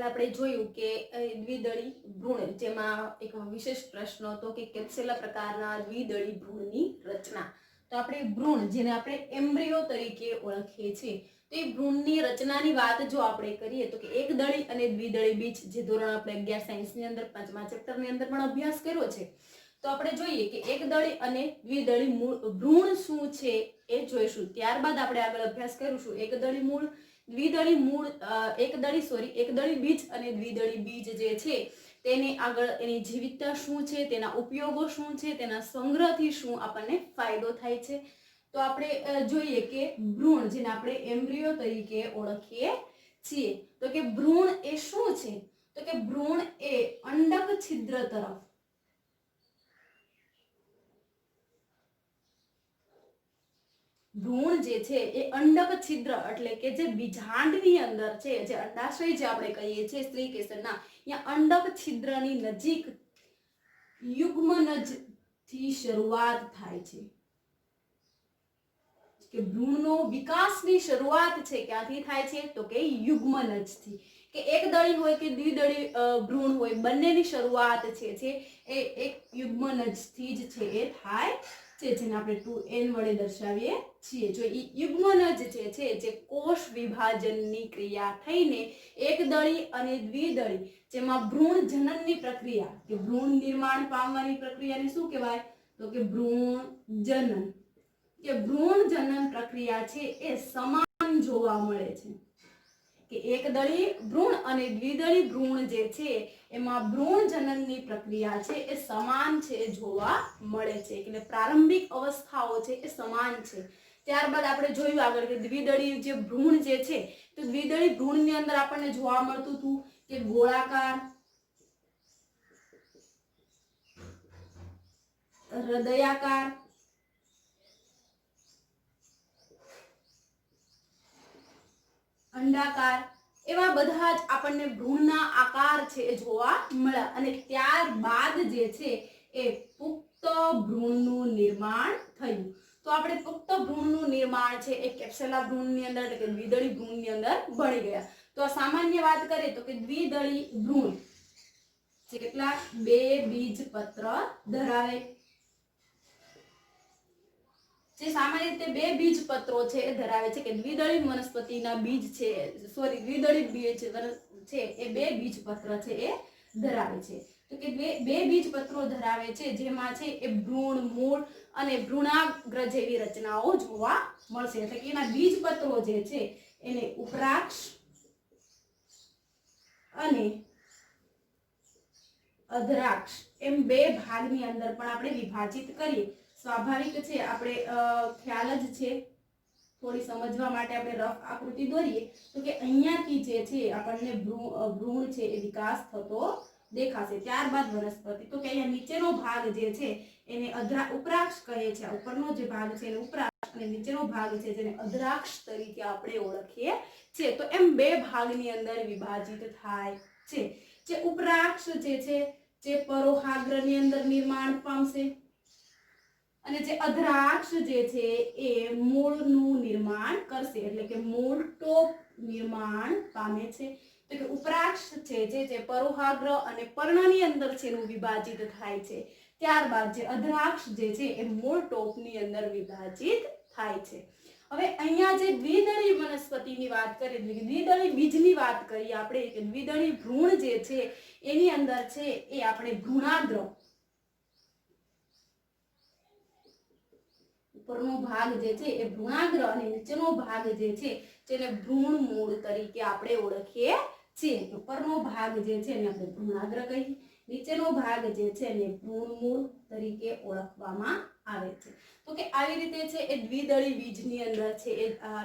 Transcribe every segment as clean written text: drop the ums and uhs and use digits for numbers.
ગઈકાલે આપણે જોયું કે દ્વિદળી ભ્રૂણ, જેમાં એક વિશેષ પ્રશ્ન હતો કે કેપ્સેલા પ્રકારના દ્વિદળી ભ્રૂણની રચના. તો આપણે ભ્રૂણ, જેને આપણે એમ્બ્રિયો તરીકે ઓળખીએ છીએ, તો એ ભ્રૂણની રચનાની વાત જો આપણે કરીએ તો કે એકદળી અને દ્વિદળી બીજ, જે ધોરણ આપણે 11 સાયન્સની અંદર 5મા ચેપ્ટરની અંદર પણ અભ્યાસ કર્યો છે. તો આપણે જોઈએ કે એકદળી અને દ્વિદળી ભ્રૂણ શું છે એ જોઈશું. ત્યારબાદ આપણે આગળ અભ્યાસ કરીશું એકદળી મૂળ, દ્વિદળી મૂળ, એકદળી બીજ અને દ્વિદળી બીજ જે છે તેને આગળ એની જીવિતતા શું છે, તેના ઉપયોગો શું છે, તેના સંગ્રહથી શું આપણને ફાયદો થાય છે. તો આપણે જોઈએ કે ભ્રૂણ, જેને આપણે એમ્બ્રિયો તરીકે ઓળખીએ છીએ, તો કે ભ્રૂણ એ શું છે? તો કે ભ્રૂણ એ અંડક છિદ્ર તરફ ભ્રૂણ જે છે એ અંડક છિદ્ર એટલે કે જે બીજાંડની અંદર છે, જે અંડાશય જે આપણે કહીએ છીએ સ્ત્રીકેસરના, ત્યાં અંડક છિદ્રની નજીક યુગ્મનજથી શરૂઆત થાય છે. કે ભ્રૂણનો વિકાસની શરૂઆત છે ક્યાંથી થાય છે? તો કે યુગ્મનજથી. કે એકદળી હોય કે દ્વિદળી ભ્રૂણ હોય, બંનેની શરૂઆત છે એ એક યુગ્મનજથી જ છે એ થાય છે, જેને આપણે 2n વડે દર્શાવીએ છીએ. જો યુગ્મનજ જે છે, જે કોષ વિભાજનની ક્રિયા થઈને એકદળી અને દ્વિદળી, જેમાં ભ્રૂણ જનનની પ્રક્રિયા, કે ભ્રૂણ નિર્માણ પામવાની પ્રક્રિયાને શું કહેવાય? તો કે ભ્રૂણ જનન. કે ભ્રૂણ જનન પ્રક્રિયા છે એ સમાન જોવા મળે છે. કે એકદળી ભ્રૂણ અને દ્વિદળી ભ્રૂણ જે છે એમાં ભ્રૂણ જનનની પ્રક્રિયા છે એ સમાન છે જોવા મળે છે. એટલે પ્રારંભિક અવસ્થાઓ છે એ સમાન છે. ત્યારબાદ આપણે જોયું આગળ કે દ્વિદળી જે ભ્રૂણ જે છે, તો દ્વિદળી ભ્રૂણની અંદર આપણને જોવા મળતું હતું કે ગોળાકાર, હૃદયાકાર, અંડાકાર, એવા બધા જ આપણને ભ્રૂણના આકાર છે એ જોવા મળ્યા. અને ત્યારબાદ જે છે એ પુખ્ત ભ્રૂણનું નિર્માણ થયું. તો આપણે પુખ્ત ભ્રૂણનું નિર્માણ છે એ કેપ્સેલા ભ્રૂણની અંદર એટલે કે દ્વિદળી ભ્રૂણની અંદર બની ગયા. તો સામાન્ય વાત કરીએ તો કે દ્વિદળી ભ્રૂણ કેટલા? 2 બીજપત્ર ધરાવે. જે સામાન્ય રીતે 2 બીજપત્રો છે એ ધરાવે છે. કે દ્વિદળી વનસ્પતિના બીજ છે, દ્વિદળી બીજ છે એ 2 બીજપત્ર છે એ ધરાવે છે. તો કે 2 બીજપત્રો ધરાવે છે, જેમાં છે એ ભ્રૂણ, મૂળ અને ભ્રૂણાગ્ર જેવી રચનાઓ જોવા મળશે. એટલે કે એના બીજપત્રો જે છે એને ઉપરાક્ષ અને અધરાક્ષ એમ 2 ભાગની અંદર પણ આપણે વિભાજિત કરીએ. સ્વાભાવિક છે, આપણે ખ્યાલ જ છે, થોડી સમજવા માટે આપણે રફ આકૃતિ દોરીએ તો કે અહીંયાથી જે છે આપણને ભ્રૂણ છે એ વિકાસ થતો દેખાશે. ત્યારબાદ વનસ્પતિ, તો કે અહીંયા નીચેનો ભાગ જે છે એને ઉપરાક્ષ કહે છે. ઉપરનો જે ભાગ છે એને ઉપરાક્ષ અને નીચેનો ભાગ છે જેને અધરાક્ષ તરીકે આપણે ઓળખીએ છીએ. તો એમ 2 ભાગની અંદર વિભાજિત થાય છે. જે ઉપરાક્ષ જે છે જે પરોહાગ્રની અંદર નિર્માણ પામશે અને જે અધરાક્ષ જે છે એ મૂળનું નિર્માણ કરશે. એટલે કે મૂળ ટોપ નિર્માણ પામે છે. તો કે ઉપરાક્ષ છે જે પરોહાગ્ર અને પર્ણની અંદર છે એનું વિભાજિત થાય છે. ત્યારબાદ જે અધરાક્ષ જે છે એ મૂળ ટોપની અંદર વિભાજિત થાય છે. હવે અહીંયા જે દ્વિદળી વનસ્પતિની વાત કરીએ, દ્વિદળી બીજની વાત કરીએ આપણે, કે દ્વિદળી ભ્રૂણ જે છે એની અંદર છે એ આપણે ભ્રૂણાગ્ર, ઉપરનો ભાગ જે છે એ ભ્રૂણાગ્ર અને નીચેનો ભાગ જે છે જેને ભ્રૂણ મૂળ તરીકે આપણે ઓળખીએ છીએ. ઉપરનો ભાગ જે છે એને આપણે ભ્રૂણાગ્ર કહીએ, નીચેનો ભાગ જે છે એને ભ્રૂણ મૂળ તરીકે ઓળખવામાં આવે છે. તો કે આવી રીતે છે એ દ્વિદળી બીજની અંદર છે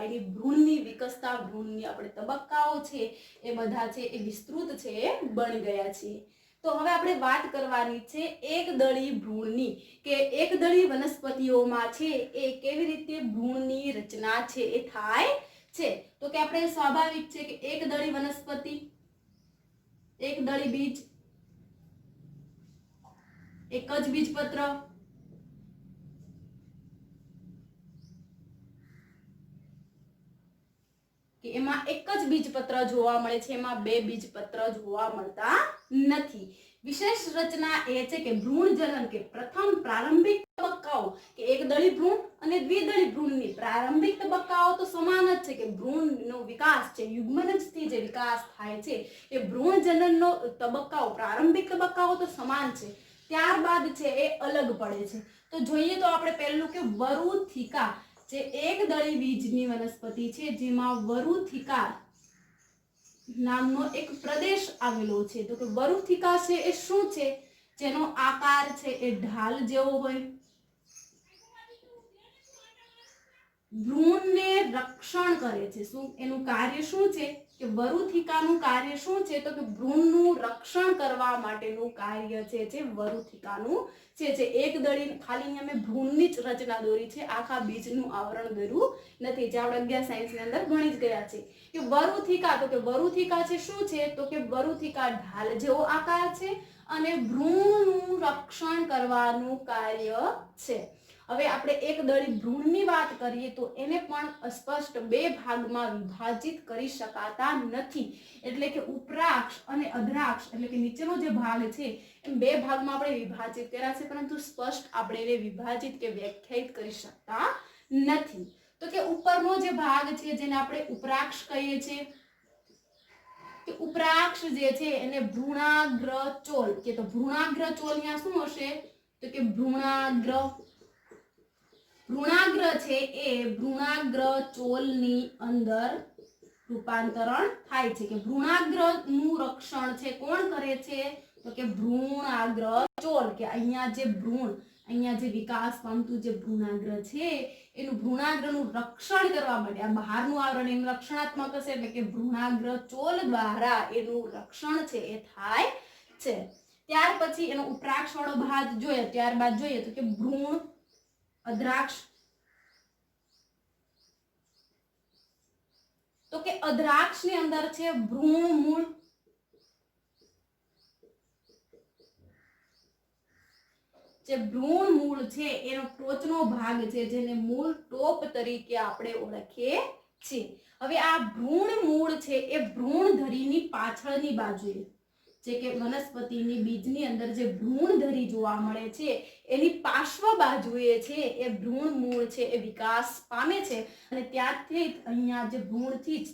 એની ભ્રૂણની વિકસતા, ભ્રૂણની આપણે તબક્કાઓ છે એ બધા છે એ વિસ્તૃત છે એ બની ગયા છે. તો હવે આપણે વાત કરવાની છે એકદળી ભ્રૂણની, કે એકદળી વનસ્પતિઓમાં છે એ કેવી રીતે ભ્રૂણની રચના છે એ થાય છે. તો કે આપણે સ્વાભાવિક છે કે એકદળી વનસ્પતિ, એકદળી બીજ, એક જ બીજપત્ર, કે કે એમાં એક જ બીજપત્ર જોવા મળે છે, એમાં બે બીજપત્ર જોવા મળતા નથી. વિશેષ રચના એ છે કે ભ્રૂણ જનન કે પ્રથમ પ્રારંભિક તબક્કાઓ કે એકદળી ભ્રૂણ અને દ્વિદળી ભ્રૂણની પ્રારંભિક તબક્કાઓ તો સમાન જ છે કે ભ્રૂણનો વિકાસ છે, યુગ્મનજથી જે વિકાસ થાય છે એ ભ્રૂણ જનનનો તબક્કાઓ પ્રારંભિક તબક્કાઓ તો સમાન છે, ત્યારબાદ છે એ અલગ પડે છે. તો જોઈએ તો આપણે પહેલું કે વરુથિકા જે એકદળી બીજની વનસ્પતિ છે જેમાં વરુથિકા નામનો એક પ્રદેશ આવેલો છે. તો કે વરુથિકા છે એ શું છે? જેનો આકાર છે એ ઢાલ જેવો હોય, ભ્રૂણને રક્ષણ કરે છે. શું એનું કાર્ય શું છે કે વરુથિકાનું કાર્ય શું છે? તો કે ભ્રૂણનું રક્ષણ કરવા માટેનું કાર્ય છે જે વરુથિકાનું છે. એકદળી ખાલી અમે ભ્રૂણની જ રચના દોરી છે, આખા બીજનું આવરણ દોર્યું નથી, જે આપણે 11 સાયન્સની અંદર ભણી જ ગયા છે. કે વરુથિકા, તો કે વરુથિકા છે શું છે? તો કે વરુથિકા ઢાલ જેવો આકાર છે અને ભ્રૂણનું રક્ષણ કરવાનું કાર્ય છે. હવે આપણે એકદળી ભ્રૂણની વાત કરીએ તો એને પણ સ્પષ્ટ બે ભાગમાં વિભાજિત કરી શકાતા નથી, એટલે કે ઉપરાક્ષ અને અધરાક્ષ એટલે કે નીચેનો જે ભાગ છે એમ બે ભાગમાં આપણે વિભાજિત કર્યા છે, પરંતુ સ્પષ્ટ આપણે એને વિભાજિત કે વ્યાખ્યાયિત કરી શકતા નથી. તો કે ઉપરનો જે ભાગ છે જેને આપણે ઉપરાક્ષ કહીએ છીએ, કે ઉપરાક્ષ જે છે એને ભ્રૂણાગ્ર ચોલ કે તો ભ્રૂણાગ્ર ચોલ અહીંયા શું હશે? તો કે ભ્રૂણાગ્ર છે એ ભ્રૂણાગ્ર ચોલની અંદર રૂપાંતરણ થાય છે. કે ભ્રૂણાગ્રનું રક્ષણ છે કોણ કરે છે? તો કે ભ્રૂણાગ્ર ચોલ. કે અહીંયા જે ભ્રૂણ, અહીંયા જે વિકાસ પામતું જે ભ્રૂણાગ્ર છે એનું ભ્રૂણાગ્રનું રક્ષણ કરવા માટે આ બહારનું આવરણ એનું રક્ષણાત્મક હશે, એટલે કે ભ્રૂણાગ્ર ચોલ દ્વારા એનું રક્ષણ છે એ થાય છે. ત્યાર પછી એનો ઉપરાક્ષ વાળો ભાગ જોઈએ, ત્યારબાદ જોઈએ તો કે ભ્રૂણ અધરાક્ષ. તો કે અધરાક્ષ ની અંદર છે ભ્રૂણ મૂળ, જે ભ્રૂણ મૂળ છે એનો ટોચનો ભાગ છે જેને મૂળ ટોપ તરીકે આપણે ઓળખીએ છીએ. હવે આ ભ્રૂણ મૂળ છે એ ભ્રૂણધરીની પાછળની બાજુએ જે કે વનસ્પતિની બીજની અંદર જે ભ્રૂણધરી જોવા મળે છે એની પાર્શ્વ બાજુએ છે એ ભ્રૂણ મૂળ છે એ વિકાસ પામે છે અને ત્યારથી અહીંયા જે ભ્રૂણથી જ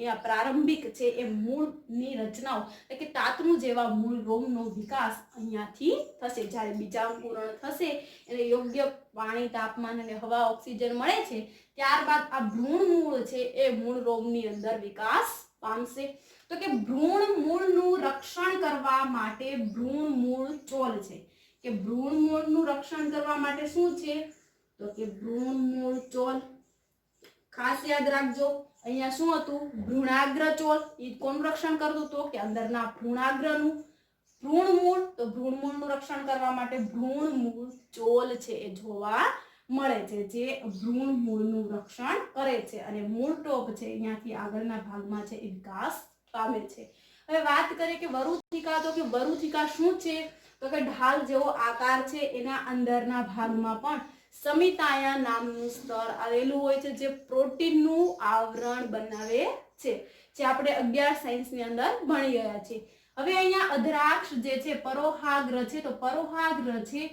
એ પ્રારંભિક છે એ મૂળની રચનાઓ એટલે કે તાતણું જેવા મૂળ રોમનો વિકાસ અહીંયાથી થશે. જ્યારે બીજાંકુરણ થશે એને યોગ્ય પાણી, તાપમાન અને હવા, ઓક્સિજન મળે છે ત્યારબાદ આ ભ્રૂણ મૂળ છે એ મૂળ રોમની અંદર વિકાસ પામશે. તો કે ભ્રૂણ મૂળનું રક્ષણ કરવા માટે ભ્રૂણ મૂળ ચોલ છે. કે ભ્રૂણ મૂળનું રક્ષણ કરવા માટે શું છે? તો કે ભ્રૂણ મૂળ ચોલ. ખાસ યાદ રાખજો અહીંયા શું હતું? ભ્રૂણાગ્ર ચોલ. એ કોનું રક્ષણ કરતું? તો કે અંદરના ભ્રૂણાગ્રનું. ભ્રૂણ મૂળ, તો ભ્રૂણ મૂળનું રક્ષણ કરવા માટે ભ્રૂણ મૂળ ચોલ છે એ જોવા મળે છે જે ભ્રૂણ મૂળનું રક્ષણ કરે છે અને મૂળ ટોપ છે અહીંયાથી આગળના ભાગમાં છે એ વિકાસ પામે છે. હવે વાત કરીએ કે વરુથિકા, તો કે વરુથિકા શું છે? તો કે ઢાલ જેવો આકાર છે, એના અંદરના ભાગમાં પણ સમિતાયા નામનું સ્તર આવેલું હોય છે જે પ્રોટીનનું આવરણ બનાવે છે, જે આપણે 11 સાયન્સની અંદર ભણી ગયા છીએ. હવે અહીંયા અધરાક્ષ જે છે પરોહાગ્ર છે, તો પરોહાગ્ર છે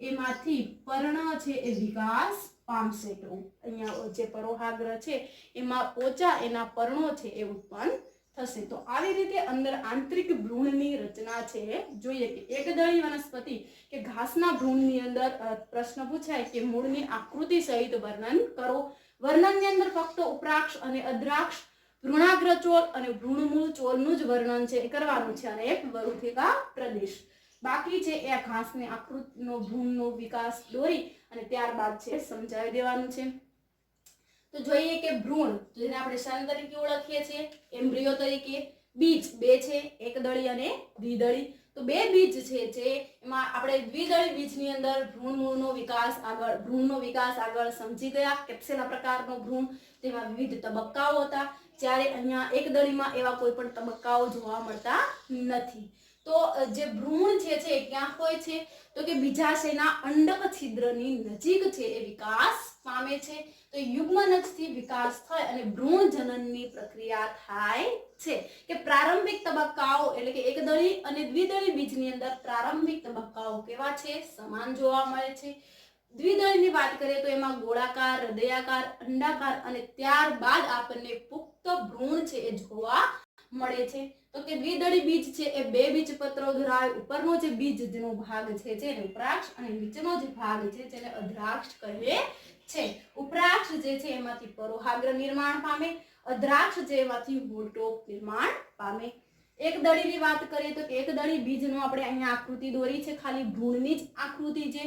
એમાંથી પર્ણ છે એ વિકાસ પામશે. તો અહીંયા જે પરોહાગ્ર છે એમાં પોચા એના પર્ણો છે એ ઉત્પન્ન થશે. તો આવી રીતે અંદર આંતરિક ભ્રૂણની રચના છે જોઈએ કે એકદળી વનસ્પતિ કે ઘાસના ભ્રૂણની અંદર પ્રશ્ન પૂછાય કે મૂળની આકૃતિ સહિત વર્ણન કરો. વર્ણનની અંદર ફક્ત ઉપરાક્ષ અને અધરાક્ષ, ભ્રૂણાગ્ર ચોલ અને ભ્રૂણમૂળ ચોલનું જ વર્ણન છે એ કરવાનું છે અને એક વરુથિકા પ્રદેશ બાકી છે એ ઘાસની આકૃતિનો ભ્રૂણનો વિકાસ દોરી અને ત્યારબાદ છે સમજાવી દેવાનું છે. તો જોઈએ કે ભ્રૂણ જેને આપણે સ્તન તરીકે ઓળખીએ છીએ, એમ્બ્રિયો તરીકે, બીજ બે છે એકદળી અને દ્વિદળી. તો બે બીજ છે જે એમાં આપણે દ્વિદળી બીજની અંદર ભ્રૂણનો વિકાસ આગળ સમજી ગયા. કેપ્સેલા પ્રકારનો ભ્રૂણ, તેમાં વિવિધ તબક્કાઓ હતા, જ્યારે અહીંયા એકદળીમાં એવા કોઈ પણ તબક્કાઓ જોવા મળતા નથી. તો તો જે ભ્રૂણ છે એ ક્યાં હોય છે તો કે બીજાશયના અંડક છિદ્રની નજીક છે એ વિકાસ પામે છે. તો યુગ્મનજથી વિકાસ થાય અને ભ્રૂણ જનનની પ્રક્રિયા થાય છે. કે પ્રારંભિક તબક્કાઓ એટલે કે એકદળી અને દ્વિદળી બીજની અંદર પ્રારંભિક તબક્કાઓ કેવા છે? સમાન જોવા મળે છે. દ્વિદળની વાત કરીએ તો એમાં ગોળાકાર, હૃદયાકાર, અંડાકાર અને ત્યારબાદ આપણને પુખ્ત ભ્રૂણ છે એ જોવા મળે છે. તો કે દ્વિદળી બીજ છે એ બે બીજપત્રો ધરાવે. ઉપરનો જે બીજનો ભાગ છે જેને ઉપરાક્ષ અને નીચેનો જે ભાગ છે જેને અધ્રાક્ષ કહે છે. ઉપરાક્ષ જે છે એમાંથી પરોહાગ્ર નિર્માણ પામે, અધ્રાક્ષ જે એમાંથી મૂળટોપ નિર્માણ પામે. એકદળીની વાત કરીએ તો એકદળી બીજનો આપણે અહીંયા આકૃતિ દોરી છે, ખાલી ભ્રૂણની જ આકૃતિ છે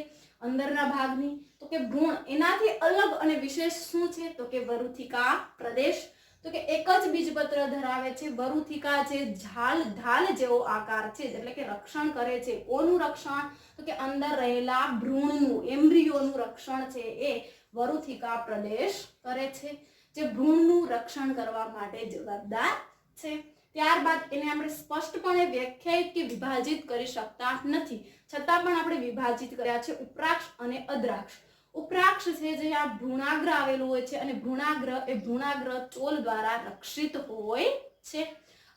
અંદરના ભાગની. તો કે ભ્રૂણ એનાથી અલગ અને વિશેષ શું છે તો કે વરુથિકા પ્રદેશ. તો કે એક જ બીજપત્ર ધરાવે છે. વરુથિકા જે ઢાલ જેવો આકાર છે એટલે કે રક્ષણ કરે છે. કોનું રક્ષણ તો કે અંદર રહેલા ભ્રૂણનું, એમ્બ્રિયોનું રક્ષણ છે એ વરુથિકા પ્રદેશ કરે છે, જે ભ્રૂણનું રક્ષણ કરવા માટે જવાબદાર છે. ત્યારબાદ એને આપણે સ્પષ્ટપણે વ્યાખ્યાયિત કે વિભાજિત કરી શકતા નથી, છતાં પણ આપણે વિભાજિત કર્યા છે ઉપરાક્ષ અને અદ્રાક્ષ. ઉપરાક્ષ છે જે આ ભ્રૂણાગ્ર આવેલું હોય છે અને ભ્રૂણાગ્ર એ ભ્રૂણાગ્ર ચોલ દ્વારા રક્ષિત હોય છે.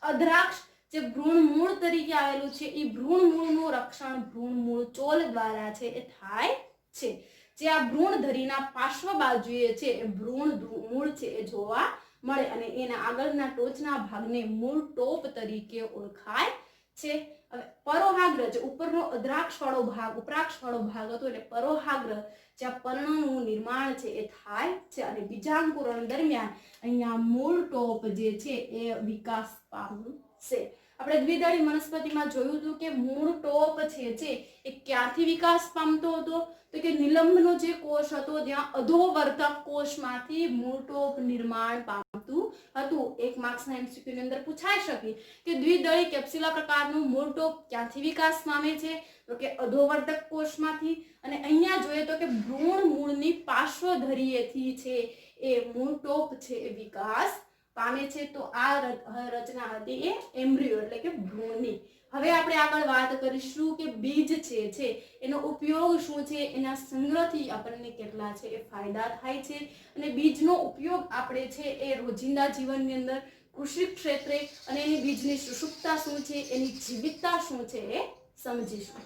અદ્રાક્ષ જે ભ્રૂણ મૂળ તરીકે આવેલું છે એ ભ્રૂણ મૂળનું રક્ષણ ભ્રૂણ મૂળ ચોલ દ્વારા છે એ થાય છે. જે આ ભ્રૂણ ધરીના પાર્શ્વ બાજુએ છે એ ભ્રૂણ મૂળ છે એ જોવા મળે અને એના આગળના ટોચના ભાગને મૂળ ટોપ તરીકે ઓળખાય છે. હવે પરોહાગ્ર જે ઉપરનો અદ્રાક્ષ વાળો ભાગ, ઉપરાક્ષ વાળો ભાગ હતો એટલે પરોહાગ્ર જ્યાં પર્ણનું નિર્માણ છે એ થાય છે અને બીજાંકુરણ દરમિયાન અહીંયા મૂળ ટોપ જે છે એ વિકાસ પામશે. આપણે દ્વિદળી વનસ્પતિમાં જોયું હતું કે મૂળ ટોપ છે એ ક્યાંથી વિકાસ પામતો હતો તો કે નિલંબનો જે કોષ હતો ત્યાં અધોવર્તક કોષમાંથી મૂળ ટોપ નિર્માણ પામતું હતું. એક માર્ક્સના એમસીક્યુ ની અંદર પૂછાઈ શકે કે દ્વિદળી કેપ્સ્યુલા પ્રકારનું મૂળ ટોપ ક્યાંથી વિકાસ પામે છે તો કે અધોવર્તક કોષમાંથી. અને અહીંયા જોઈએ તો કે ભ્રૂણ મૂળની પાર્શ્વધરીએથી છે એ મૂળ ટોપ છે એ વિકાસ પામે છે. તો આ રચના હતી એ એમ્બ્રિયો એટલે કે ભ્રૂણની. હવે આપણે આગળ વાત કરીશું કે બીજ છે એનો ઉપયોગ શું છે, એના સંગ્રહથી આપણને કેટલા છે એ ફાયદા થાય છે અને બીજનો ઉપયોગ આપણે છે એ રોજિંદા જીવનની અંદર કૃષિ ક્ષેત્રે અને એની બીજની સુષુપ્તતા શું છે, એની જીવિતતા શું છે એ સમજીશું.